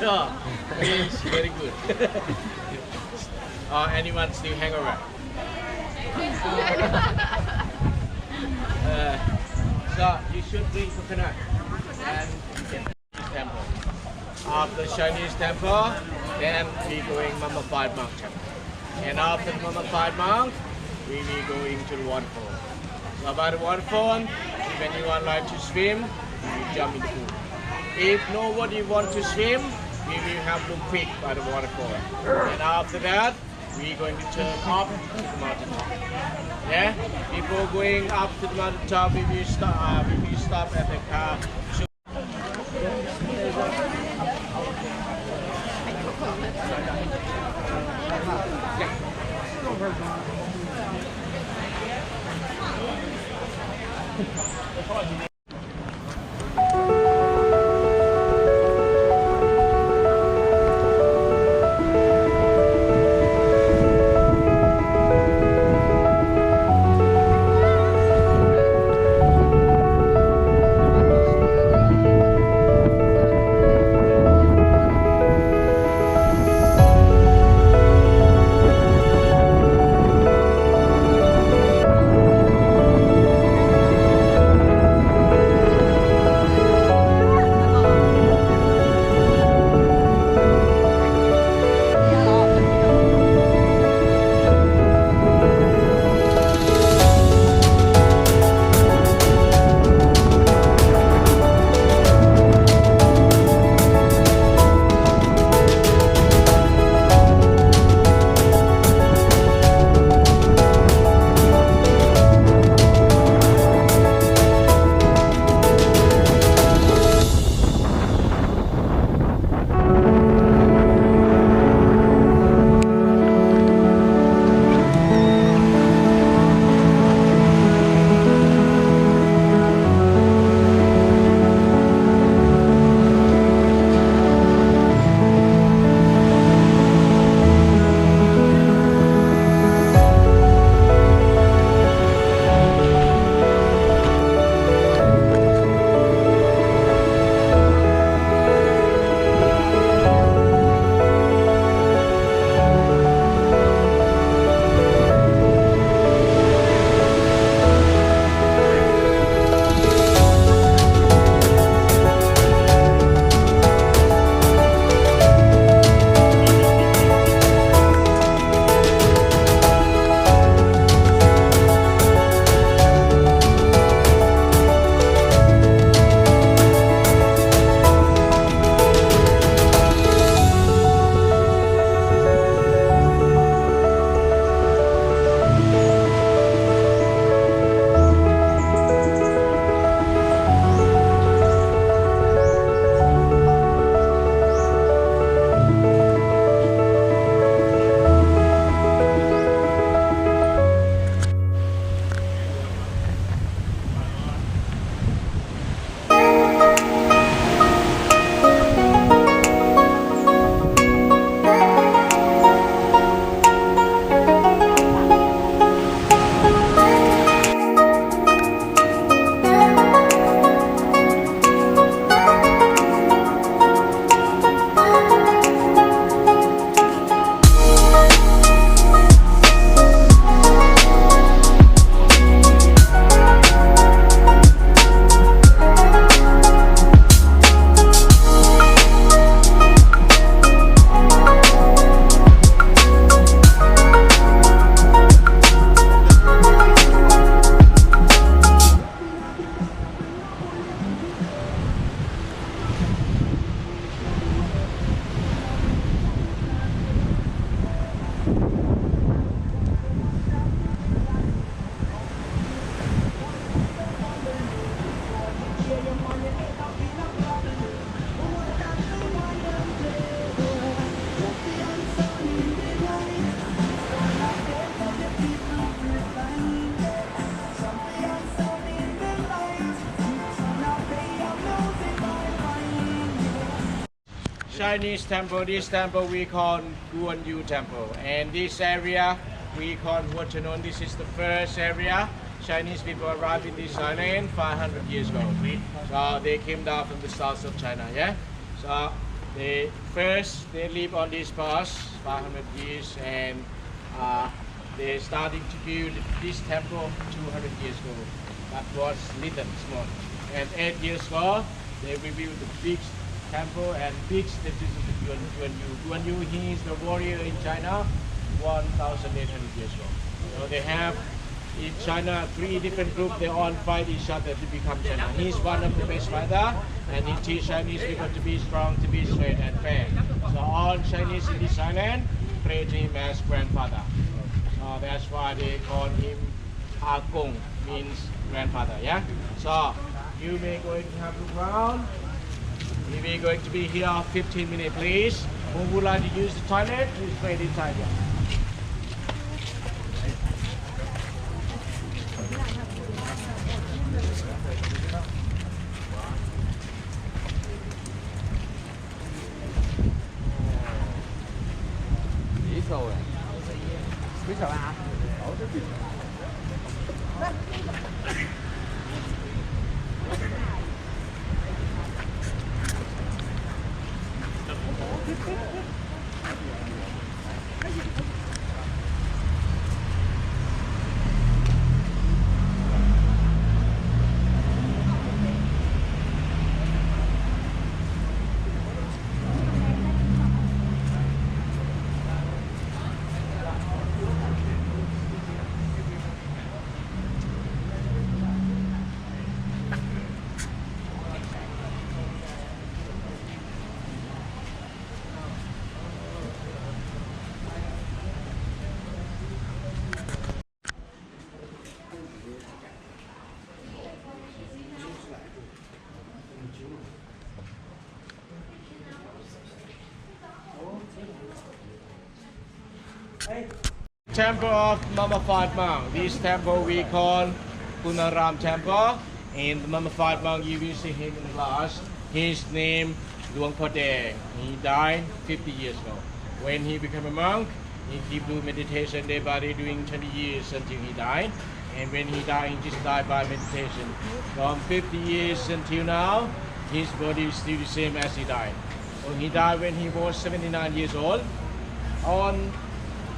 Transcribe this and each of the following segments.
Sure. Means very good. Anyone still hang around? So you should drink coconut and get Chinese temple. After Chinese temple, then we going mummified monk temple. And after the mummified monk, we will go into the waterfall. So by the waterfall, if anyone like to swim, we will jump in the pool. If nobody want to swim, we will have look quick by the waterfall. And after that, we're going to turn up to the mountain top. Yeah? Before going up to the mountain top, we will stop at the car. Chinese temple, this temple we call Guan Yu Temple. And this area we call Wat Chanon. This is the first area. Chinese people arrived in this island 500 years ago. So they came down from the south of China, yeah? So They first they live on this past 500 years, and they starting to build this temple 200 years ago. That was little small, and 8 years ago they rebuilt the big temple and big statues of the Guan Yu. Guan Yu, he is the warrior in China 1,800 years ago. So they have in China 3 different groups. They all fight each other to become China. He's one of the best fighter, and he teach Chinese people to be strong, to be straight and fair. So all Chinese in this island pray to him as grandfather. So that's why they call him Ah Gong, means grandfather. Yeah. So you may going to have the ground. We are going to be here 15 minutes, please. Who would like to use the toilet? Please wait inside here. Temple of Mummified Monk. This temple we call Punaram Temple. And the Mummified Monk, you will see him in glass. His name Luang Podeng. He died 50 years ago. When he became a monk, he keep doing meditation day by day, doing 20 years until he died. And when he died, he just died by meditation. From 50 years until now, his body is still the same as he died. When he died when he was 79 years old,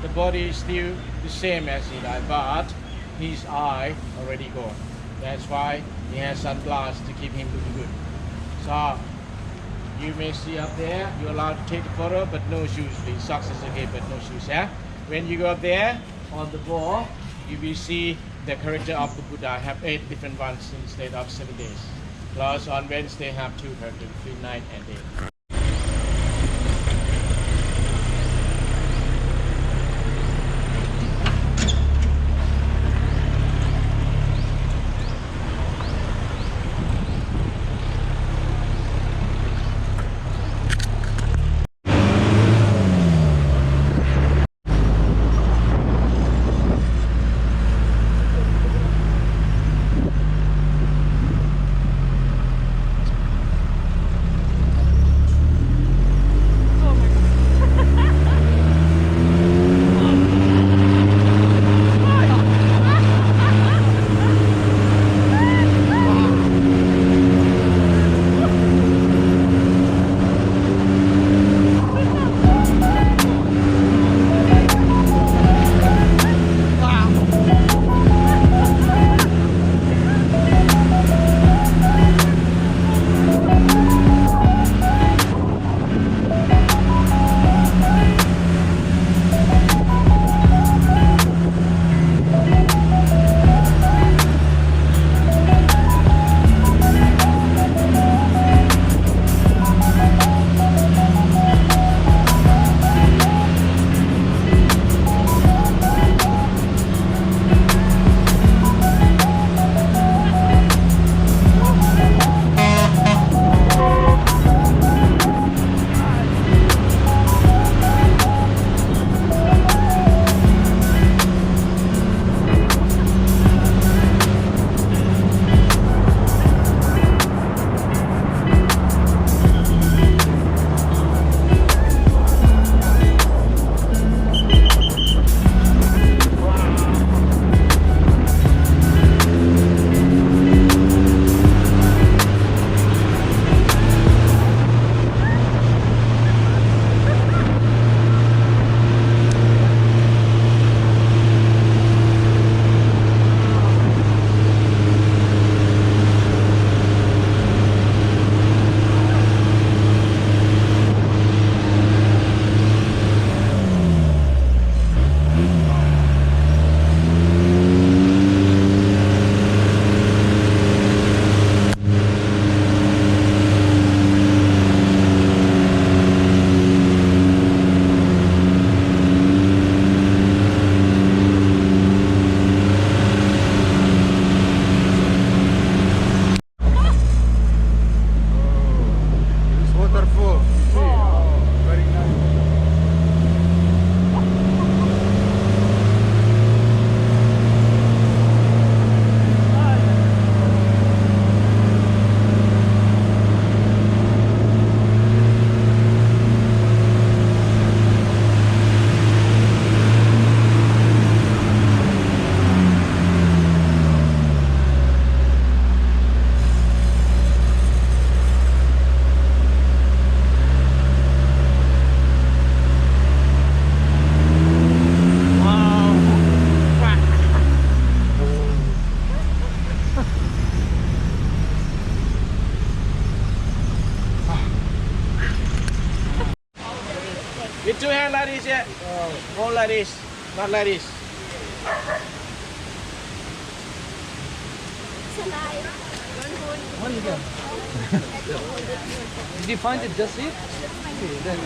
the body is still the same as he died, but his eye already gone. That's why he has sunglasses to keep him looking good. So you may see up there, you're allowed to take a photo, but no shoes, please. Socks is okay, but no shoes. Yeah. When you go up there on the wall, you will see the character of the Buddha. I have 8 different ones instead of 7 days. Plus on Wednesday have 2 characters, between night and day. can't like this yet. Won't like this. Not like this. Did you find it just it? Okay, then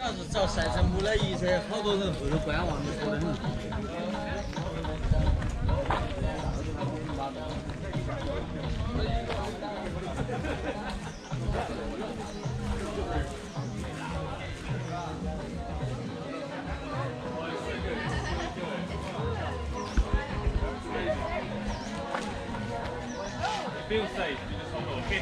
那是照山神木的意思，好多人后头观望的多得很。Feel safe. Okay.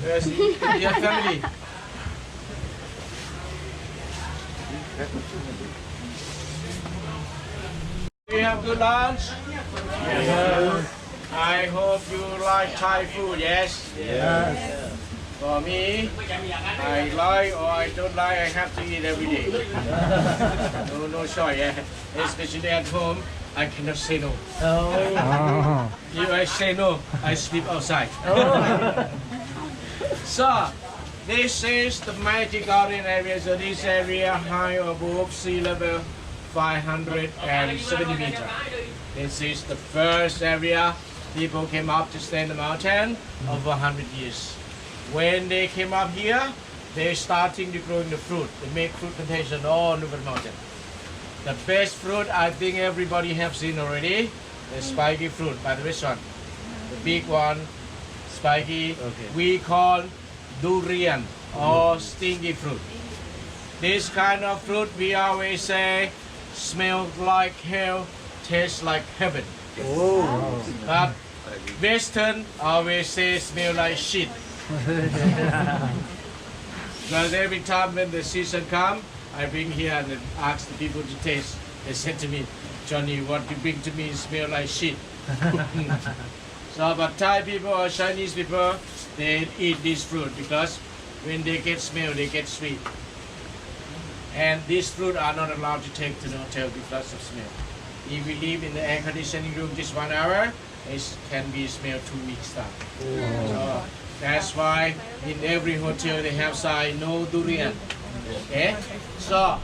Yes, dear family. We have good lunch. Yes. I hope you like Thai food. Yes. Yes. For me, I like or I don't like. I have to eat every day. No choice. Yeah. Especially at home, I cannot say no. If I say no, I sleep outside. So, this is the Magic Garden area. So this area high above sea level 570 meters. This is the first area people came up to stay in the mountain over 100 years. When they came up here, they starting to growing the fruit. They make fruit plantation all over the mountain. The best fruit I think everybody have seen already, the spiky fruit by the restaurant. The big one, spiky, we call durian or stinky fruit. This kind of fruit we always say smell like hell, tastes like heaven. But Western always say smell like shit. Because every time when the season come, I bring here and ask the people to taste. They said to me, Johnny, what you bring to me smell like shit. So So, but Thai people or Chinese people, they eat this fruit because when they get smell, they get sweet. And these fruit are not allowed to take to the hotel because of smell. If we leave in the air conditioning room just 1 hour, it can be smelled 2 weeks time. So that's why in every hotel they have sign no durian. Okay, so